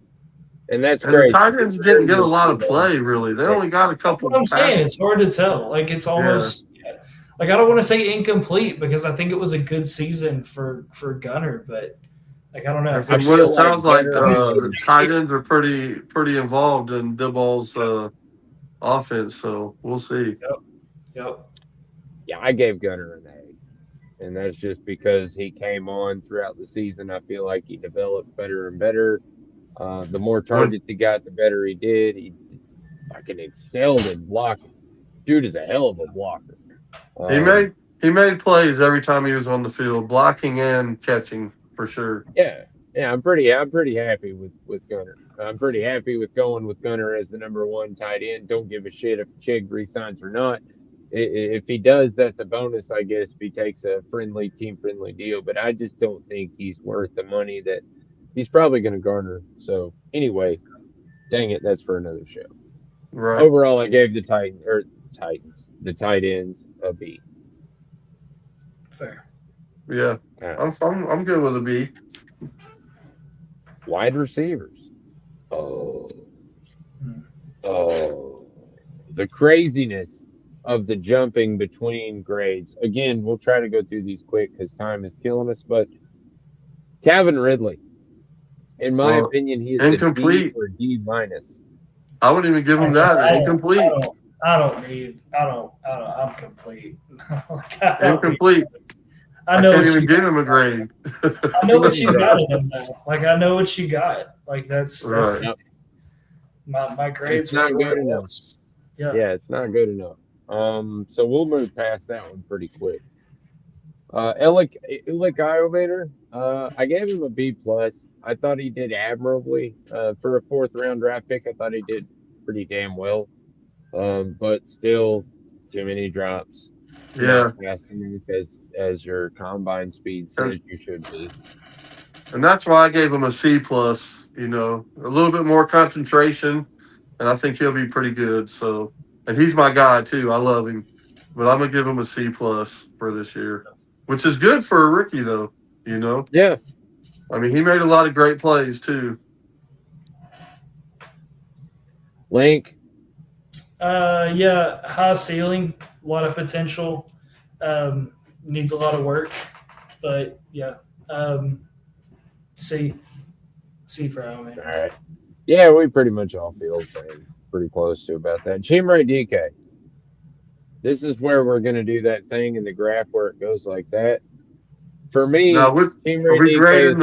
And that's And great. the tight ends didn't get a lot of play, really. They only got a couple. That's what I'm saying. It's hard to tell. Like it's almost like I don't want to say incomplete because I think it was a good season for Gunner, but like I don't know. From what it sounds like, the tight ends are pretty involved in Daboll's offense. So we'll see. Yep. Yeah, I gave Gunner an A, and that's just because he came on throughout the season. I feel like he developed better and better. The more targets he got, the better he did. He fucking excelled in blocking. Dude is a hell of a blocker. He made plays every time he was on the field, blocking and catching for sure. Yeah, I'm pretty happy with Gunner. I'm pretty happy with going with Gunner as the number one tight end. Don't give a shit if Chig resigns or not. If he does, that's a bonus, I guess, if he takes a team-friendly deal. But I just don't think he's worth the money that he's probably going to garner. So anyway, dang it, that's for another show. Right. Overall, I gave the tight ends a B. Fair. Yeah, I'm good with a B. Wide receivers. The craziness of the jumping between grades. Again, we'll try to go through these quick because time is killing us. But Calvin Ridley, in my opinion, he is incomplete. a D or D minus. I wouldn't even give him that. Incomplete. I'm complete. Incomplete. I know can't even give him a grade. I know what you got in him though. Like I know what you got. Like that's right. My grades. It's not good enough. Yeah, it's not good enough. So we'll move past that one pretty quick. Elik Iovator, I gave him a B plus. I thought he did admirably. For a 4th round draft pick, I thought he did pretty damn well. But still too many drops. Yeah. As your combine speed says you should be. And that's why I gave him a C plus, a little bit more concentration, and I think he'll be pretty good. So, and he's my guy too. I love him. But I'm gonna give him a C plus for this year. Which is good for a rookie though, Yeah. I mean, he made a lot of great plays too. Link. High ceiling, a lot of potential. Needs a lot of work, but yeah. C for Iovator. All right. Yeah, we pretty much all feel the same. Pretty close to about that. Chimere DK. This is where we're going to do that thing in the graph where it goes like that. For me, now, are we grading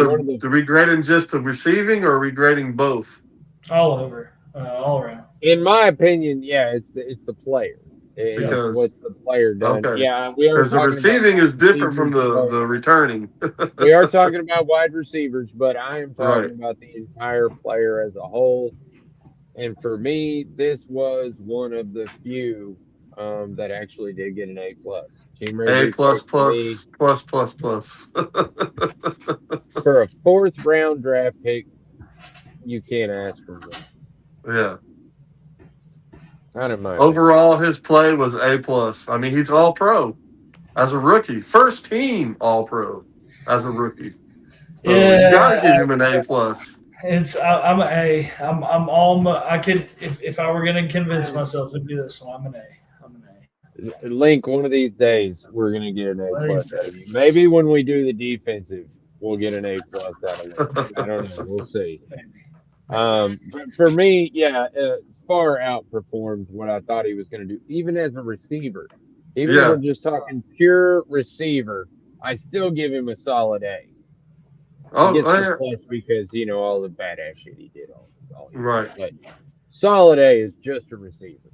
just the receiving, or are we grading both? All over, all around. In my opinion, it's the player. Because what's the player done? Okay. Yeah, we are. Because the receiving is different from the returning. We are talking about wide receivers, but I am talking about the entire player as a whole. And for me, this was one of the few that actually did get an A plus. A plus. For a 4th round draft pick, you can't ask for more. Yeah. Not in my Overall, his play was A plus. I mean, he's all pro as a rookie. First team all pro as a rookie. So you gotta give him an A plus. I'm an A. I'm all. I could if I were gonna convince myself to do this one. I'm an A. Link, one of these days we're gonna get an A plus out of you. Maybe when we do the defensive we'll get an A plus out of it. I don't know. We'll see. But for me, yeah, far outperformed what I thought he was going to do, even as a receiver. Even if Yeah. we're just talking pure receiver, I still give him a solid A. He Oh, gets the yeah. plus because all the badass shit he did all year. Right. But solid A is just a receiver.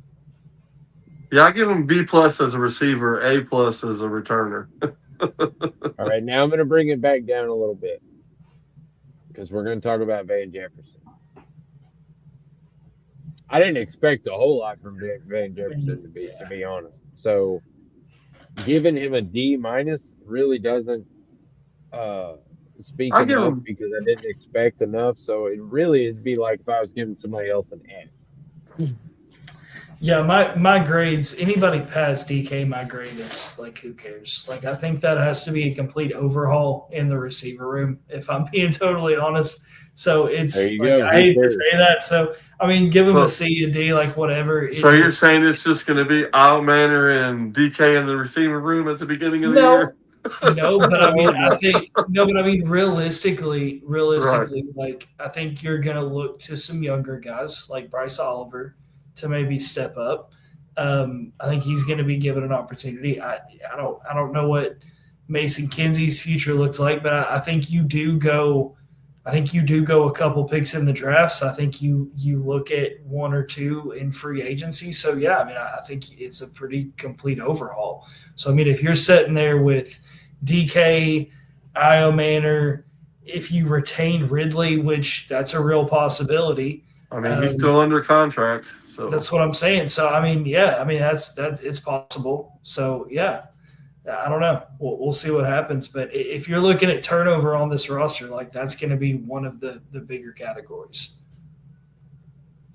Yeah, I give him B plus as a receiver, A plus as a returner. All right, now I'm going to bring it back down a little bit because we're going to talk about Van Jefferson. I didn't expect a whole lot from Van Jefferson to be honest. So giving him a D minus really doesn't speak I give enough him. because I didn't expect enough. So it'd be like if I was giving somebody else an F. Yeah, my grades, anybody past DK, my grade is like, who cares? Like, I think that has to be a complete overhaul in the receiver room, if I'm being totally honest. So it's There you like, go. I hate to say that. So, I mean, give him a C, a D, like whatever. So you're saying it's just going to be Al Manor and DK in the receiver room at the beginning of the year? No, but I mean, No, I think no, but I mean, realistically, Right. like I think you're gonna look to some younger guys like Bryce Oliver to maybe step up. I think he's going to be given an opportunity. I don't know what Mason Kinsey's future looks like, but I think you do go. I think you do go a couple picks in the drafts. I think you look at one or two in free agency. So yeah, I mean, I think it's a pretty complete overhaul. So I mean, if you're sitting there with DK, Io Manor, if you retain Ridley, which that's a real possibility. I mean, he's still under contract. So That's what I'm saying. So I mean, yeah, I mean that's it's possible. So yeah, I don't know. We'll see what happens. But if you're looking at turnover on this roster, like that's going to be one of the bigger categories.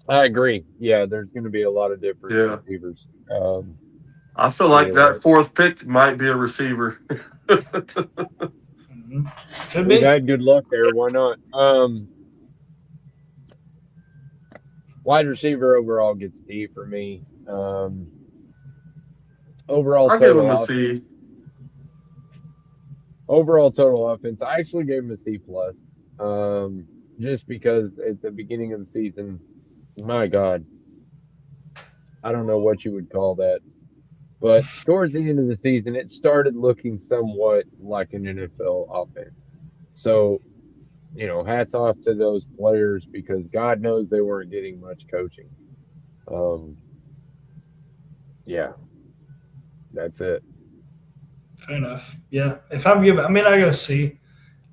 I agree. Yeah, there's going to be a lot of different receivers. I feel like that fourth pick might be a receiver. Mm-hmm. Could We've be. had good luck there. Why not? Wide receiver overall gets D for me. Overall I'll give him total a offense. C. Overall total offense, I actually gave him a C plus. Just because it's the beginning of the season. My God, I don't know what you would call that, but towards the end of the season, it started looking somewhat like an NFL offense. So, hats off to those players because God knows they weren't getting much coaching. Yeah, that's it. Fair enough. Yeah. If I'm giving, I mean, I go C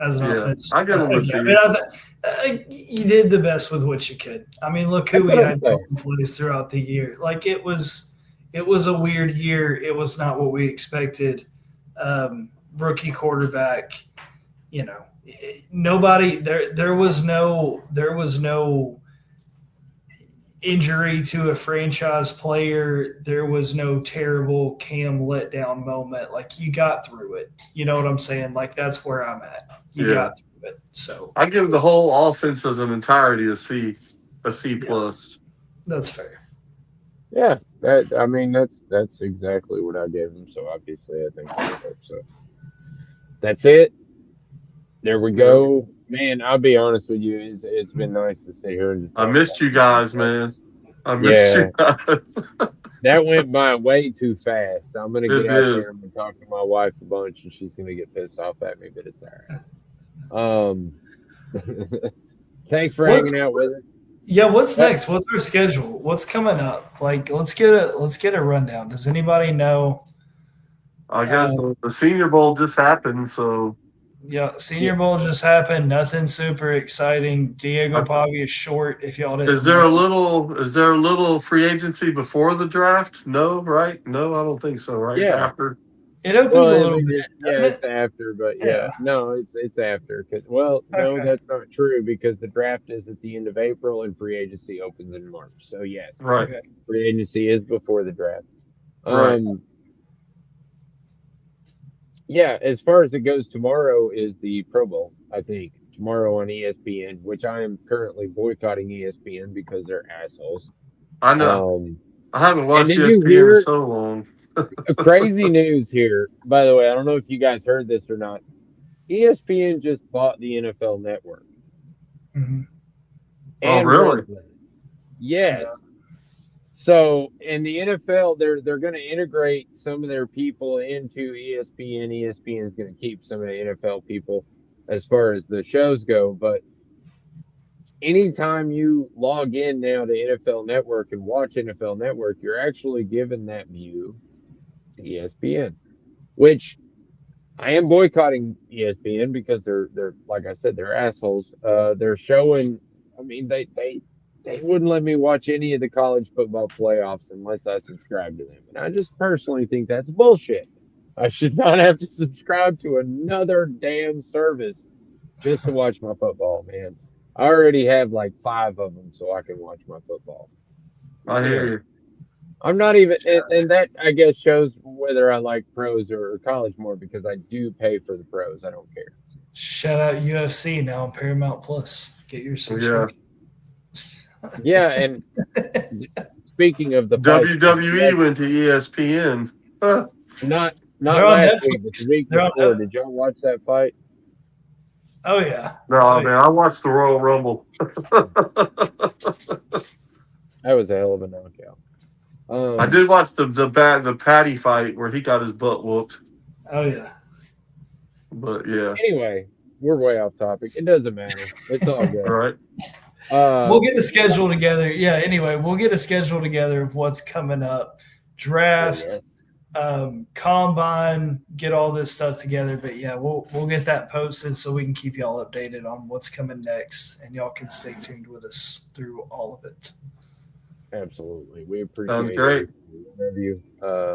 as an offense. I give him a C. I mean, you did the best with what you could. I mean, look who we had calling plays throughout the year. Like it was a weird year. It was not what we expected. Rookie quarterback, nobody there. There was no injury to a franchise player. There was no terrible Cam letdown moment. Like you got through it. You know what I'm saying? Like that's where I'm at. You got through it. So I give the whole offense as an entirety a C plus. That's fair. Yeah, that's exactly what I gave him. So obviously, I think so. That's it. There we go, man. I'll be honest with you. It's been nice to sit here and just. I missed you guys, man. I missed you guys. That went by way too fast. I'm gonna get out there and talk to my wife a bunch, and she's gonna get pissed off at me, but it's all right. Thanks for hanging out with us. Yeah, what's next? What's our schedule? What's coming up? Like, let's get a rundown. Does anybody know? I guess the Senior Bowl just happened, so. Yeah, Senior Bowl just happened. Nothing super exciting. Diego Pavi is short. If y'all didn't. Is there a little free agency before the draft? No, right? No, I don't think so. Right? Yeah. It's after. It opens a little bit. Yeah, it's after, but no, it's after. No, that's not true because the draft is at the end of April and free agency opens in March. So yes, right. Free agency is before the draft. Right. Yeah, as far as it goes, tomorrow is the Pro Bowl. I think tomorrow on ESPN, which I am currently boycotting ESPN because they're assholes. I know. I haven't watched ESPN in so long. Crazy news here, by the way. I don't know if you guys heard this or not. ESPN just bought the NFL Network Mhm. Oh, and really? runs that. Yes. So, in the NFL, they're going to integrate some of their people into ESPN. ESPN is going to keep some of the NFL people as far as the shows go. But anytime you log in now to NFL Network and watch NFL Network, you're actually given that view to ESPN, which I am boycotting ESPN because they're like I said, they're assholes. They're showing. I mean, they wouldn't let me watch any of the college football playoffs unless I subscribe to them, and I just personally think that's bullshit. I should not have to subscribe to another damn service just to watch my football, man. I already have like 5 of them, so I can watch my football. I hear you. I'm not even, and that I guess shows whether I like pros or college more because I do pay for the pros. I don't care. Shout out UFC now on Paramount Plus. Get your Yeah. subscription. Yeah, and speaking of the fights, WWE went to ESPN. Huh. not They're on last week, but Netflix. the week They're on before. Netflix. Did y'all watch that fight? Oh yeah. No, Oh, man, I watched the Royal Rumble. That was a hell of a knockout. I did watch the Patty fight where he got his butt whooped. Oh yeah. But yeah, Anyway, we're way off topic. It doesn't matter. It's all good. all right. We'll get a schedule together. Yeah. Anyway, we'll get a schedule together of what's coming up. Draft, combine, get all this stuff together. But yeah, we'll get that posted so we can keep y'all updated on what's coming next, and y'all can stay tuned with us through all of it. Absolutely. We appreciate Sounds great. Whenever you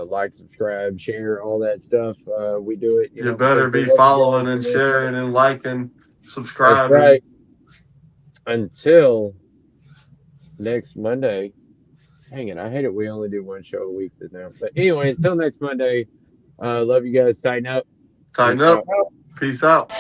like, subscribe, share, all that stuff. We do it. You better be following and sharing and liking, subscribing. That's right. Until next Monday. Dang it. I hate it. We only do one show a week now. But anyway, until next Monday, love you guys. Tighten up. Tighten up. Peace out.